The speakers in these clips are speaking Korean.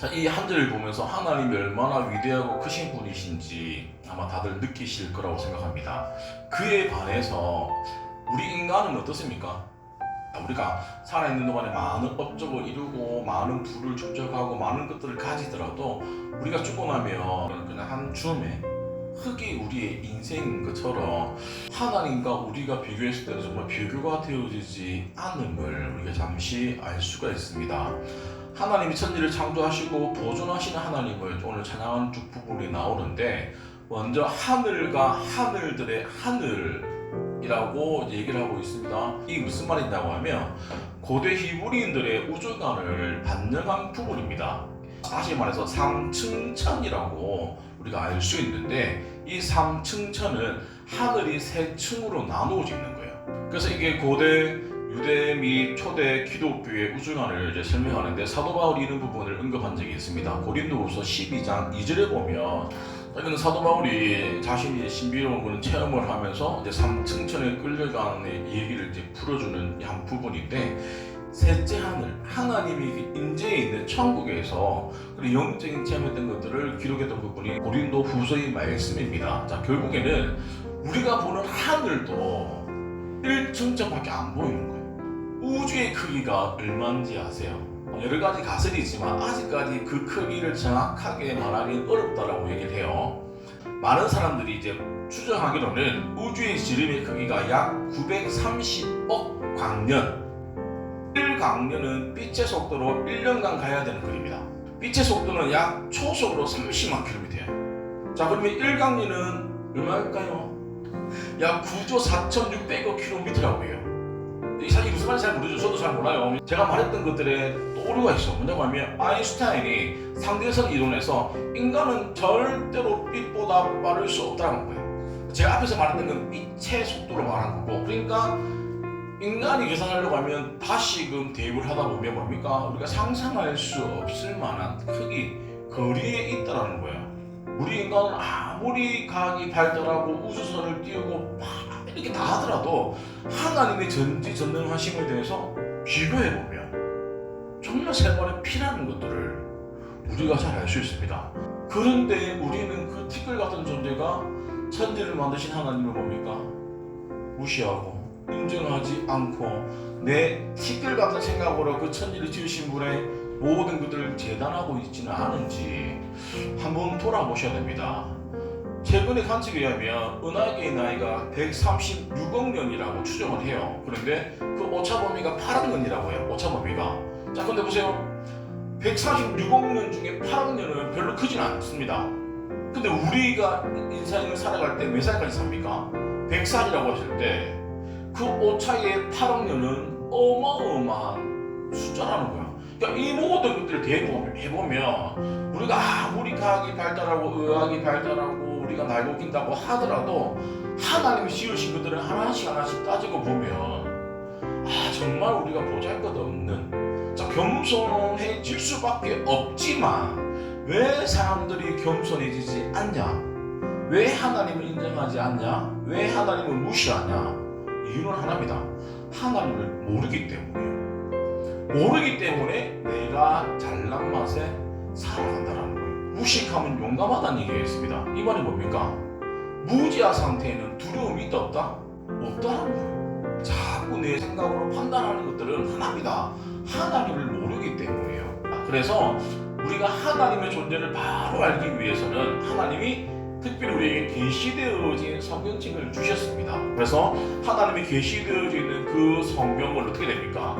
자, 이 한 절을 보면서 하나님이 얼마나 위대하고 크신 분이신지 아마 다들 느끼실 거라고 생각합니다. 그에 반해서 우리 인간은 어떻습니까? 우리가 살아있는 동안에 많은 업적을 이루고 많은 부를 축적하고 많은 것들을 가지더라도 우리가 죽고 나면 그냥 한 줌의 흙이 우리의 인생인 것처럼 하나님과 우리가 비교했을 때는 정말 비교가 되어지지 않음을 우리가 잠시 알 수가 있습니다. 하나님이 천지를 창조하시고 보존하시는 하나님을 오늘 찬양하는 쭉 부분이 나오는데, 먼저 하늘과 하늘들의 하늘이라고 얘기를 하고 있습니다. 이게 무슨 말이냐고 하면 고대 히브리인들의 우주관을 반영한 부분입니다. 다시 말해서 삼층천이라고 우리가 알 수 있는데, 이 삼층천은 하늘이 세 층으로 나누어져 있는 거예요. 그래서 이게 고대 유대 및 초대 기독교의 우주관을 이제 설명하는데, 사도 바울이 이런 부분을 언급한 적이 있습니다. 고린도후서 12장 2절에 보면 이거는 사도 바울이 자신이 신비로운 그런 체험을 하면서 이제 삼층천에 끌려가는 얘기를 이제 풀어주는 한 부분인데, 셋째 하늘, 하나님이 임재해 있는 천국에서 그리고 영적인 체험했던 것들을 기록했던 부분이 고린도 후서의 말씀입니다. 자, 결국에는 우리가 보는 하늘도 1층천밖에 안 보이는 거예요. 우주의 크기가 얼마인지 아세요? 여러 가지 가설이 있지만 아직까지 그 크기를 정확하게 말하기 어렵다라고 얘기를 해요. 많은 사람들이 이제 추정하기로는 우주의 지름의 크기가 약 930억 광년. 1광년은 빛의 속도로 1년간 가야 되는 거리입니다. 빛의 속도는 약 초속으로 30만 킬로미터예요. 자, 그러면 1광년은 얼마일까요? 약 9조 4,600억 킬로미터라고 해요. 이 사실 무슨 말인지 잘 모르죠. 저도 잘 몰라요. 제가 말했던 것들에 또 오류가 있어. 뭐냐고 하면 아인슈타인이 상대성 이론에서 인간은 절대로 빛보다 빠를 수 없다는 거예요. 제가 앞에서 말했던 건 빛의 속도로 말한 거고, 그러니까 인간이 계산하려고 하면 다시금 대입을 하다 보면 뭡니까? 우리가 상상할 수 없을 만한 크기, 거리에 있다는 거예요. 우리 인간은 아무리 과학이 발달하고 우주선을 띄우고 막 이렇게 다 하더라도 하나님의 전지전능하심에 대해서 비교해보면 정말 생활에 필요한 것들을 우리가 잘 알 수 있습니다. 그런데 우리는 그 티끌 같은 존재가 천지를 만드신 하나님을 뭡니까? 무시하고 인정하지 않고 내 티끌 같은 생각으로 그 천지를 지으신 분의 모든 것들을 재단하고 있지는 않은지 한번 돌아보셔야 됩니다. 최근의 관측에 의하면 은하계의 나이가 136억 년이라고 추정을 해요. 그런데 그 오차 범위가 8억 년이라고 해요. 오차 범위가. 자, 근데 보세요. 136억 년 중에 8억 년은 별로 크진 않습니다. 근데 우리가 인생을 살아갈 때 몇 살까지 삽니까? 100살이라고 하실 때 그 오차의 8억 년은 어마어마한 숫자라는 거예요. 그러니까 이 모든 것들을 대입해보면 우리가 아무리 과학이 발달하고 의학이 발달하고 우리가 날고 낀다고 하더라도 하나님이 지으신 것들을 하나씩 하나씩 따지고 보면 정말 우리가 보잘것없는, 자, 겸손해질 수밖에 없지만 왜 사람들이 겸손해지지 않냐? 왜 하나님을 인정하지 않냐? 왜 하나님을 무시하냐? 이유는 하나입니다. 하나님을 모르기 때문이에요. 모르기 때문에 내가 잘난 맛에 살아간다는 거예요. 무식하면 용감하다는 얘기가 있습니다. 이 말이 뭡니까? 무지한 상태에는 두려움이 있다 없다? 없다는 거예요. 자꾸 내 생각으로 판단하는 것들은 하나입니다. 하나님을 모르기 때문이에요. 그래서 우리가 하나님의 존재를 바로 알기 위해서는 하나님이 특별히 우리에게 계시되어진 성경책을 주셨습니다. 그래서 하나님이 계시되어져 있는 그 성경을 어떻게 됩니까?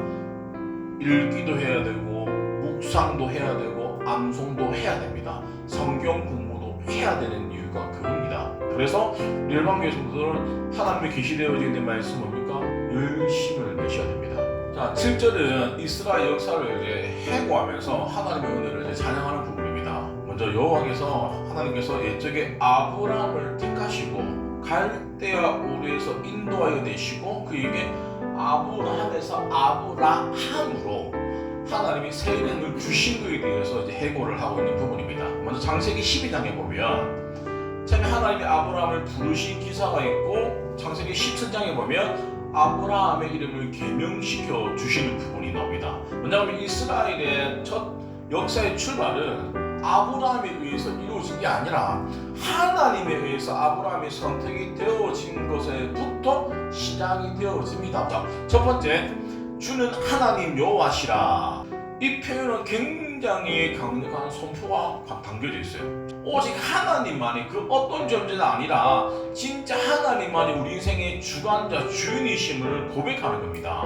읽기도 해야 되고 묵상도 해야 되고 암송도 해야 됩니다. 성경 공부도 해야 되는 이유가 그겁니다. 그래서 우리 열방교회에서는 하나님의 계시되어져 있는 말씀 뭡니까? 열심을 내셔야 됩니다. 자, 7절은 이스라엘 역사를 이제 해고하면서 하나님의 은혜를 이제 찬양하는 부분입니다. 먼저 여호와께서 하나님께서 옛적에 아브라함을 택하시고 갈대아 우르에서 인도하여 내시고 그에게 아브라함에서 아브라함으로 하나님이 새 이름을 주신 것에 대해서 이제 해고를 하고 있는 부분입니다. 먼저 창세기 12장에 보면 처음에 하나님이 아브라함을 부르신 기사가 있고, 창세기 17장에 보면 아브라함의 이름을 계명시켜 주시는 부분이 나옵니다. 왜냐하면 이스라엘의 첫 역사의 출발은 아브라함에 의해서 이루어진 게 아니라 하나님에 의해서 아브라함의 선택이 되어진 것에부터 시작이 되어집니다. 자, 첫 번째, 주는 하나님 여호와시라. 이 표현은 굉장히 강력한 선포가 담겨져 있어요. 오직 하나님만이 그 어떤 존재가 아니라 진짜 하나님만이 우리 인생의 주관자 주인이심을 고백하는 겁니다.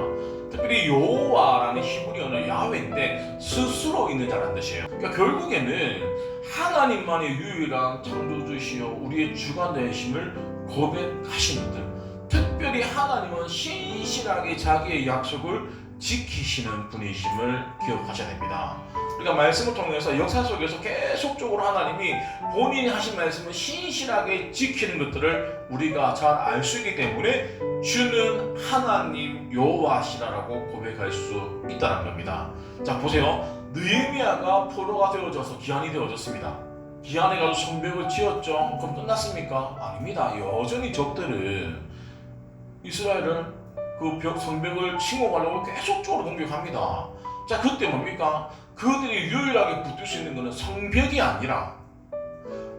특별히 여호와라는 히브리어는 야훼인데 스스로 있는 자라는 뜻이에요. 그러니까 결국에는 하나님만이 유일한 창조주시여 우리의 주관자이심을 고백하시는 듯, 특별히 하나님은 신실하게 자기의 약속을 지키시는 분이심을 기억하셔야 됩니다. 우리가 말씀을 통해서 역사 속에서 계속적으로 하나님이 본인이 하신 말씀을 신실하게 지키는 것들을 우리가 잘 알 수 있기 때문에 주는 하나님 여호와시라라고 고백할 수 있다는 겁니다. 자, 보세요. 느헤미야가 포로가 되어져서 기한이 되어졌습니다. 기한에 가서 성벽을 지었죠. 그럼 끝났습니까? 아닙니다. 여전히 적들은 이스라엘을 그 성벽을 치고 가려고 계속적으로 공격합니다. 자, 그때 뭡니까? 그들이 유일하게 붙을 수 있는 것은 성벽이 아니라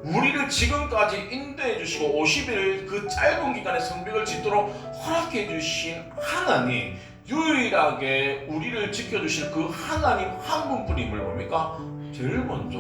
우리를 지금까지 인도해 주시고 50일 그 짧은 기간에 성벽을 짓도록 허락해 주신 하나님, 유일하게 우리를 지켜주실 그 하나님 한 분뿐임을 뭡니까? 제일 먼저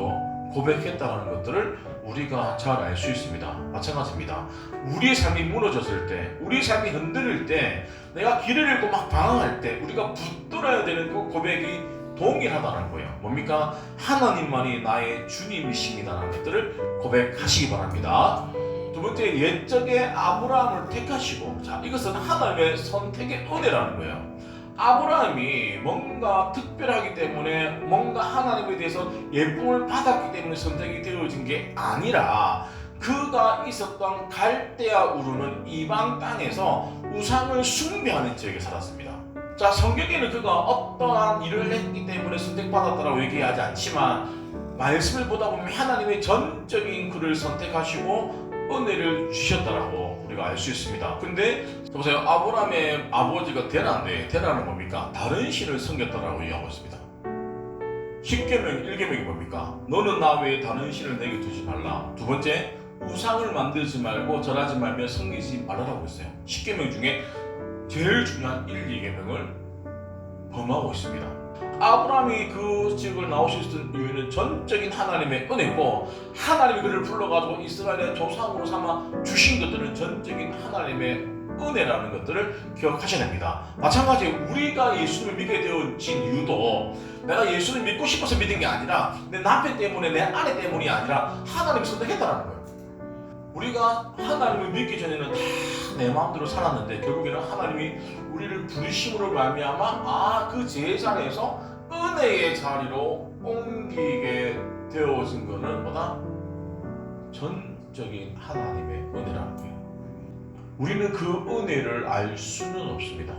고백했다는 것들을 우리가 잘 알 수 있습니다. 마찬가지입니다. 우리의 삶이 무너졌을 때, 우리의 삶이 흔들릴 때, 내가 길을 잃고 막 방황할 때 우리가 붙들어야 되는 그 고백이 동일하다는 거예요. 뭡니까? 하나님만이 나의 주님이십니다라는 것들을 고백하시기 바랍니다. 두 번째, 옛적에 아브라함을 택하시고, 자, 이것은 하나님의 선택의 은혜라는 거예요. 아브라함이 뭔가 특별하기 때문에, 뭔가 하나님에 대해서 예쁨을 받았기 때문에 선택이 되어진 게 아니라 그가 있었던 갈대아 우르는 이방 땅에서 우상을 숭배하는 지역에 살았습니다. 자, 성경에는 그가 어떠한 일을 했기 때문에 선택받았다라고 얘기하지 않지만 말씀을 보다 보면 하나님의 전적인 그를 선택하시고 은혜를 주셨다라고 우리가 알 수 있습니다. 근데 보세요. 아브라함의 아버지가 데라인데, 데라는 뭡니까? 다른 신을 섬겼다라고 얘기하고 있습니다. 10계명 1계명이 뭡니까? 너는 나 외에 다른 신을 내게 두지 말라. 두 번째, 우상을 만들지 말고 절하지 말며 섬기지 말라라고 했어요. 10계명 중에 제일 중요한 1, 2계명을 범하고 있습니다. 아브라함이 그 지역을 나오셨던 이유는 전적인 하나님의 은혜고, 하나님이 그를 불러가지고 이스라엘의 조상으로 삼아 주신 것들은 전적인 하나님의 은혜라는 것들을 기억하셔야 됩니다. 마찬가지로 우리가 예수를 믿게 되어진 이유도 내가 예수를 믿고 싶어서 믿은 게 아니라 내 남편 때문에, 내 아내 때문이 아니라 하나님이 선택했다는 거예요. 우리가 하나님을 믿기 전에는 다 내 마음대로 살았는데 결국에는 하나님이 우리를 부르심으로 말미암아 그 제자리에서 은혜의 자리로 옮기게 되어진 것은 뭐다? 전적인 하나님의 은혜라는 거예요. 우리는 그 은혜를 알 수는 없습니다.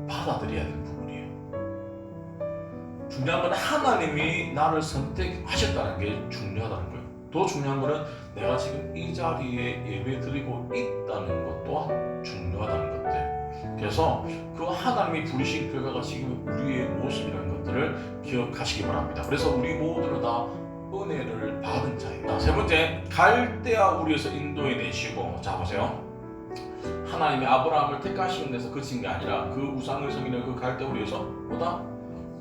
받아들여야 되는 부분이에요. 중요한 건 하나님이 나를 선택하셨다는 게 중요하다는 거예요. 더 중요한 거는 내가 지금 이 자리에 예배 드리고 있다는 것 또한 중요하다는 것들. 그래서 그 하나님이 부르신 결과가 지금 우리의 모습이라는 것들을 기억하시기 바랍니다. 그래서 우리 모두는 다 은혜를 받은 자입니다. 세 번째, 갈대아 우리에서 인도해 내시고, 자 보세요. 하나님이 아브라함을 택하시는 데서 그친 게 아니라 그 우상을 섬기는 그 갈대아 우리에서 뭐다?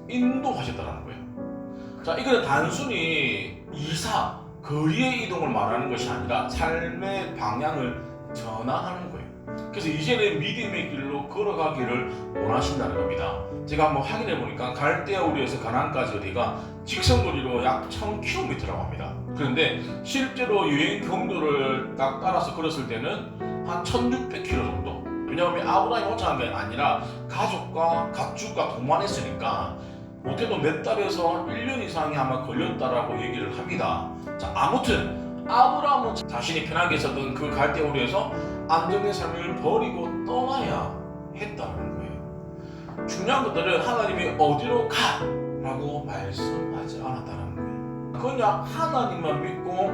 인도하셨다는 거예요. 자, 이거는 단순히 이사, 거리의 이동을 말하는 것이 아니라 삶의 방향을 전환하는 거예요. 그래서 이제는 믿음의 길로 걸어가기를 원하신다는 겁니다. 제가 한번 확인해 보니까 갈대아 우리에서 가나안까지 어디가 직선거리로 약 1000km라고 합니다. 그런데 실제로 여행 경로를 딱 따라서 걸었을 때는 한 1600km 정도. 왜냐하면 아브라함이 혼자 한 게 아니라 가족과 가축과 동반했으니까 못해도 몇 달에서 1년 이상이 아마 걸렸다라고 얘기를 합니다. 자, 아무튼 아브라함은 자신이 편하게 있었던 그 갈대아 우리에서 안정된 삶을 버리고 떠나야 했다는 거예요. 중요한 것들은 하나님이 어디로 가! 라고 말씀하지 않았다는 거예요. 그냥 하나님만 믿고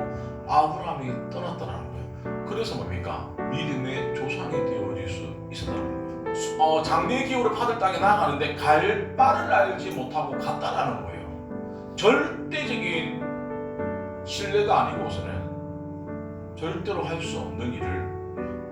아브라함이 떠났다는 거예요. 그래서 뭡니까? 믿음의 조상이 되어질 수 있었다는 거예요. 장래 기후를 받을 땅에 나가는데 갈 바를 알지 못하고 갔다라는 거예요. 절대적인 신뢰가 아니고서는 절대로 할 수 없는 일을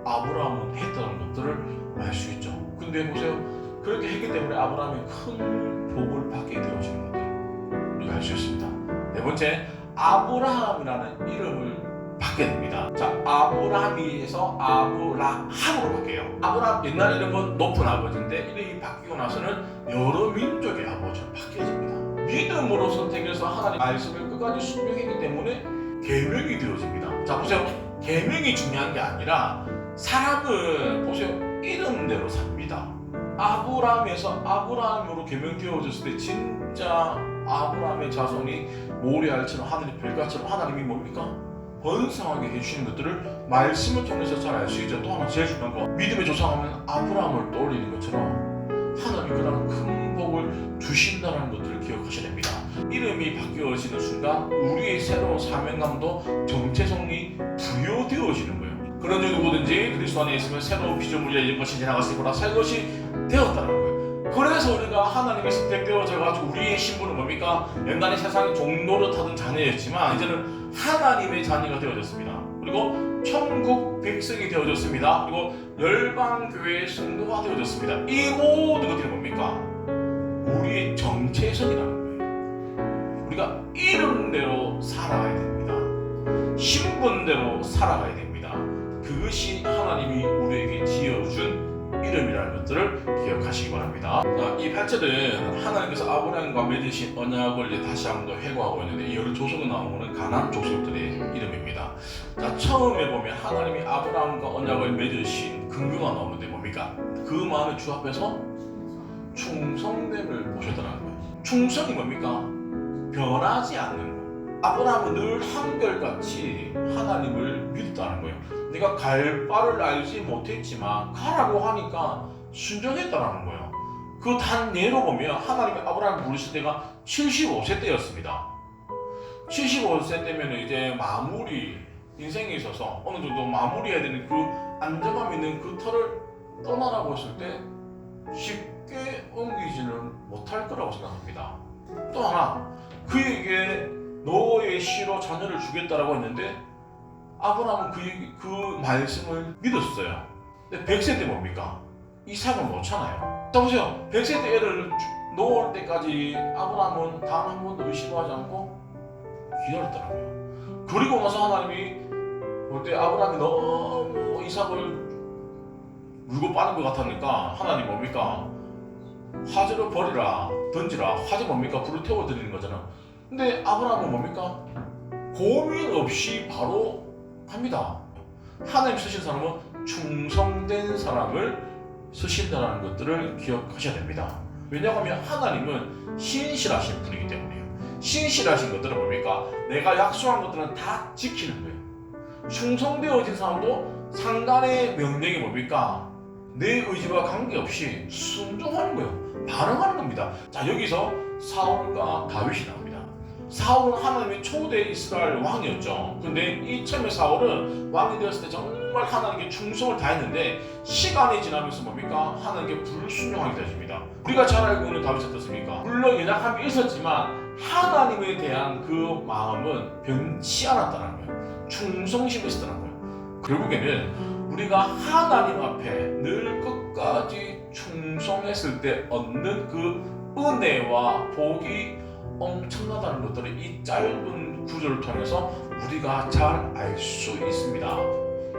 아브라함은 했다는 것들을 알 수 있죠. 근데 보세요. 그렇게 했기 때문에 아브라함이 큰 복을 받게 되어지는 것들 우리가 알 수 있습니다. 네 번째, 아브라함이라는 이름을 받게 됩니다. 자, 아브라함에서 아브라함으로 바뀌어요. 아브라함 옛날 이름은 높은 아버지인데 이름이 바뀌고 나서는 여러 민족의 아버지로 바뀌어집니다. 믿음으로 선택해서 하나님 말씀을 끝까지 순종했기 때문에 계명이 되어집니다. 자, 보세요. 계명이 중요한 게 아니라 사람은 보세요. 이름대로 삽니다. 아브라함에서 아브라함으로 계명되어졌을 때 진짜 아브라함의 자손이 모래알처럼 하늘의 별같처럼 하나님이 뭡니까? 번성하게 해주시는 것들을 말씀을 통해서 잘 알 수 있죠. 또 하나 제일 중요한 거, 믿음의 조상하면 아브라함을 떠올리는 것처럼 하나님이 그런 큰 복을 주신다는 것들을 기억하셔야 됩니다. 이름이 바뀌어지는 순간 우리의 새로운 사명감도 정체성이 부여되어지는 거예요. 그런지 누구든지 그리스도 안에 있으면 새로운 피조물이라 이런 것이 지나갔으니 보라 새 것이 되었다는 거예요. 그래서 우리가 하나님의 선택되어져 가지고 우리의 신분은 뭡니까? 옛날에 세상에 종노릇하던 자녀였지만 이제는 하나님의 자녀가 되어졌습니다. 그리고 천국 백성이 되어졌습니다. 그리고 열방교회의 성도가 되어졌습니다. 이 모든 것들이 뭡니까? 우리의 정체성이라는 거예요. 우리가 이름대로 살아가야 됩니다. 신분대로 살아가야 됩니다. 그것이 하나님이 우리에게 지어준 이름이라는 것들을 기억하시기 바랍니다. 자, 이 8절은 하나님께서 아브라함과 맺으신 언약을 이제 다시 한번 더 회고하고 있는데 여러 조석에 나오는 가나안 족속들의 이름입니다. 자, 처음에 보면 하나님이 아브라함과 언약을 맺으신 근거가 나오는데 뭡니까? 그 마음의 주 앞에서 충성됨을 보셨다는 거예요. 충성이 뭡니까? 변하지 않는 거. 아브라함은 늘 한결같이 하나님을 믿었다는 거예요. 내가 갈 바를 알지 못했지만 가라고 하니까 순종했다는 거예요. 그 단 예로 보면 하나님이 아브라함을 부르실 때가 75세 때였습니다. 75세 때면 이제 마무리 인생에 있어서 어느 정도 마무리해야 되는 그 안정감 있는 그 터를 떠나라고 했을 때 쉽게 옮기지는 못할 거라고 생각합니다. 또 하나, 그에게 너의 씨로 자녀를 주겠다라고 했는데 아브라함은 그 말씀을 믿었어요. 근데 100세 때 뭡니까? 이삭을 놓잖아요. 자, 보세요. 100세 때 애를 놓을 때까지 아브라함은 단 한 번도 의심하지 않고 기다렸다는 거예요. 그리고 나서 하나님이 볼 때 아브라함이 너무 이삭을 물고 빠는 것 같으니까 하나님 뭡니까? 화재로 버리라, 던지라. 화재 뭡니까? 불을 태워드리는 거잖아. 근데 아브라함은 뭡니까? 고민 없이 바로 합니다. 하나님 쓰신 사람은 충성된 사람을 쓰신다는 것들을 기억하셔야 됩니다. 왜냐하면 하나님은 신실하신 분이기 때문에요. 신실하신 것들은 뭡니까? 내가 약속한 것들은 다 지키는 거예요. 충성되어진 사람도 상단의 명령이 뭡니까? 내 의지와 관계없이 순종하는 거예요. 반응하는 겁니다. 자, 여기서 사울과 다윗이 나옵니다. 사울은 하나님의 초대 이스라엘 왕이었죠. 근데 이 처음에 사울은 왕이 되었을 때 정말 하나님께 충성을 다했는데 시간이 지나면서 뭡니까? 하나님께 불순종하게 되어집니다. 우리가 잘 알고 있는 다윗이 어떻습니까? 물론 연약함이 있었지만 하나님에 대한 그 마음은 변치 않았다는 거예요. 충성심이 있었다는 거예요. 결국에는 우리가 하나님 앞에 늘 끝까지 충성했을 때 얻는 그 은혜와 복이 엄청나다는 것들을 이 짧은 구절을 통해서 우리가 잘 알 수 있습니다.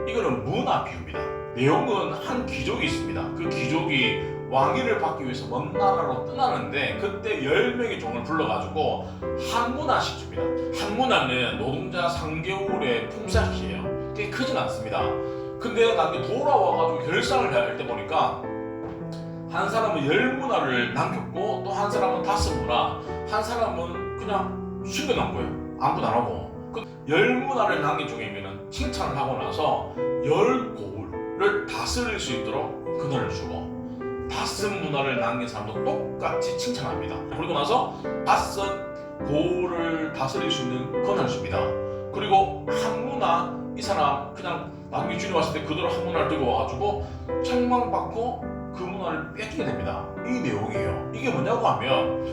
이거는 문화 비유입니다. 내용은 한 귀족이 있습니다. 그 귀족이 왕위를 받기 위해서 먼 나라로 떠나는데 그때 10명의 종을 불러가지고 한 문화씩 줍니다. 한 문화는 노동자 3개월의 품삯이에요. 꽤 크진 않습니다. 근데 나중에 돌아와가지고 결산을 할 때 보니까 한 사람은 10문화를 남겼고 또 한 사람은 5문화, 한 사람은 그냥 숨겨놓은 거예요. 아무것도 안 하고. 그 10문화를 남긴 중이면 칭찬을 하고 나서 10고을을 다스릴 수 있도록 그날을 주고 5문화를 남긴 사람도 똑같이 칭찬합니다. 그리고 나서 5고을을 다스릴 수 있는 권한을 줍니다. 그리고 한 문화, 이 사람 그냥 나중에 주님 왔을 때 그대로 한 문화를 들고 와가지고 책망받고 그 문화를 뺏기게 됩니다. 이 내용이에요. 이게 뭐냐고 하면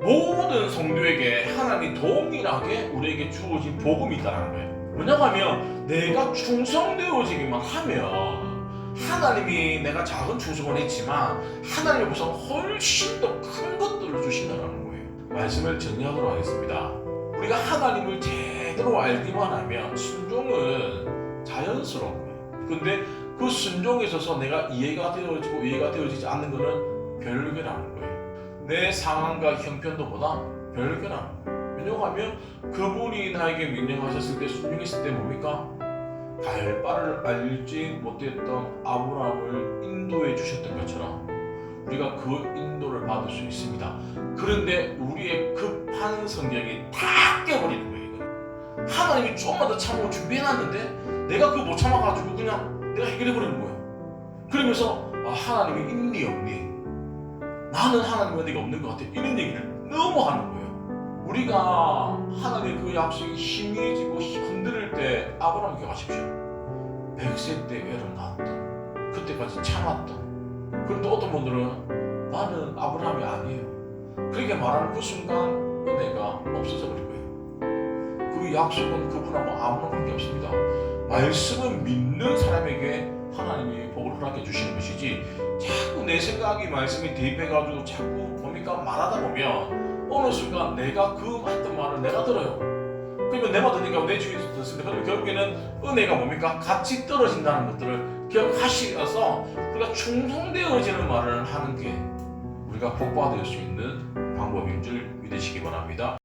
모든 성도에게 하나님이 동일하게 우리에게 주어진 복음이 있다는 거예요. 뭐냐고 하면 내가 충성되어지기만 하면 하나님이 내가 작은 충성을 했지만 하나님의 보상은 훨씬 더 큰 것들을 주신다는 거예요. 말씀을 정리하도록 하겠습니다. 우리가 하나님을 제대로 알기만 하면 순종은 자연스러운 거예요. 근데 그 순종에 있어서 내가 이해가 되어지고 이해가 되어지지 않는 것은 별개라는 거예요. 내 상황과 형편도보다 별개라는 거예요. 왜냐하면 그분이 나에게 명령하셨을 때 순종했을 때 뭡니까? 갈 바를 알지 못했던 아브라함을 인도해 주셨던 것처럼 우리가 그 인도를 받을 수 있습니다. 그런데 우리의 급한 성격이 다 깨버리는 거예요. 하나님이 조금만 더 참고 준비해놨는데 내가 그거 못 참아가지고 그냥 내가 해결해버리는 거예요. 그러면서 하나님이 있니 없니? 나는 하나님 은혜가 없는 것 같아. 이런 얘기를 너무 하는 거예요. 우리가 하나님의 그 약속이 희미해지고 흔들릴 때 아브라함 기억하십시오. 100세 때 애를 낳았던, 그때까지 참았던. 그런데 어떤 분들은 나는 아브라함이 아니에요. 그렇게 말하는 그 순간 은혜가 없어져 버린 거예요. 그 약속은 그분하고 아무런 관계 없습니다. 말씀은 믿는 사람에게 하나님이 복을 허락해 주시는 것이지, 자꾸 내 생각이 말씀이 대입해가지고 자꾸 뭡니까 말하다 보면 어느 순간 내가 그 했던 말을 내가 들어요. 그러면 내 말 듣니까 내 주위에서 듣습니다. 그러면 결국에는 은혜가 뭡니까? 같이 떨어진다는 것들을 기억하시면서 우리가 충성되어지는 말을 하는 게 우리가 복받을 수 있는 방법인 줄 믿으시기 바랍니다.